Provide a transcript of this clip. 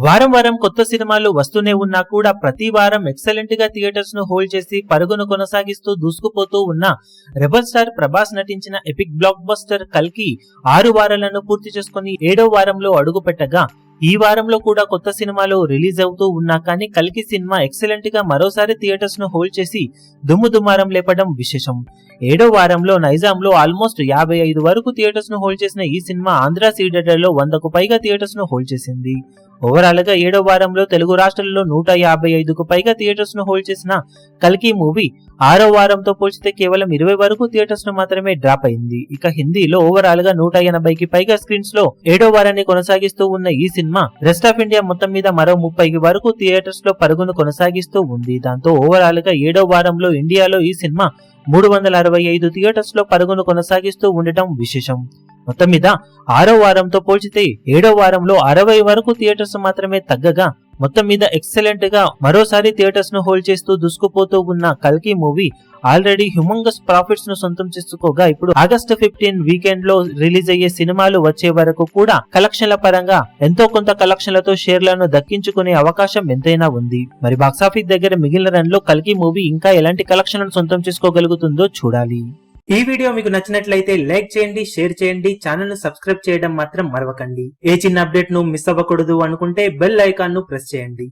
వారం వారం కొత్త సినిమాలు వస్తూనే ఉన్నా కూడా ప్రతి వారం ఎక్సలెంట్ గా థియేటర్స్ ను హోల్డ్ చేసి పరుగును కొనసాగిస్తూ దూసుకుపోతూ ఉన్న రెబల్ స్టార్ ప్రభాస్ నటించిన ఎపిక్ బ్లాక్ బస్టర్ కల్కి 6 వారాలను పూర్తి చేసుకుని 7వ వారంలో అడుగు పెట్టగా ఈ వారంలో కూడా కొత్త సినిమాలు రిలీజ్ అవుతూ ఉన్నా కానీ కల్కి సినిమా ఎక్సలెంట్ గా మరోసారి థియేటర్స్ ను హోల్డ్ చేసి దుమ్ముదుమారం లేపడం విశేషం. 7వ వారంలో నైజాంలో ఆల్మోస్ట్ 55 వరకు థియేటర్స్ ను హోల్డ్ చేసిన ఈ సినిమా ఆంధ్ర సీడెడర్ లో 100కు పైగా థియేటర్స్ ను హోల్డ్ చేసింది. ఓవరాల్ గా 7వ వారంలో తెలుగు రాష్ట్రాల్లో 155కు పైగా థియేటర్స్ ను హోల్డ్ చేసిన కల్కి మూవీ 6వ వారంతో పోల్చితే కేవలం 20 వరకు థియేటర్స్ ను మాత్రమే డ్రాప్ అయింది. ఇక హిందీలో ఓవరాల్ గా 180కి పైగా స్క్రీన్స్ లో 7వ వారాన్ని కొనసాగిస్తూ ఉన్న ఈ సినిమా రెస్ట్ ఆఫ్ ఇండియా మొత్తం మీద మరో 30 వరకు థియేటర్స్ లో పరుగును కొనసాగిస్తూ ఉంది. దాంతో ఓవరాల్ గా 7వ వారంలో ఇండియాలో ఈ సినిమా 365 థియేటర్స్ లో పరుగును కొనసాగిస్తూ ఉండటం విశేషం. మొత్తం మీద 6వ వారంతో పోల్చితే 7వ వారంలో 60 వరకు థియేటర్స్ మాత్రమే తగ్గగా మొత్తం మీద ఎక్సలెంట్ గా మరోసారి థియేటర్స్ ను హోల్డ్ చేస్తూ దూసుకుపోతూ ఉన్న కల్కి మూవీ ఆల్రెడీ హ్యూమంగస్ ప్రాఫిట్స్ ను సొంతం చేసుకోగా ఇప్పుడు ఆగస్టు 15 వీకెండ్ లో రిలీజ్ అయ్యే సినిమాలు వచ్చే వరకు కూడా కలెక్షన్ల పరంగా ఎంతో కొంత కలెక్షన్లతో షేర్లను దక్కించుకునే అవకాశం ఎంతైనా ఉంది. మరి బాక్సాఫీస్ దగ్గర మిగిలిన రన్ లో కల్కి మూవీ ఇంకా ఎలాంటి కలెక్షన్లను సొంతం చేసుకోగలుగుతుందో చూడాలి. ఈ వీడియో మీకు నచ్చినట్లయితే లైక్ చేయండి, షేర్ చేయండి, ఛానల్ ను సబ్స్క్రైబ్ చేయడం మాత్రం మరవకండి. ఏ చిన్న అప్డేట్ ను మిస్ అవ్వకూడదు అనుకుంటే బెల్ ఐకాన్ ను ప్రెస్ చేయండి.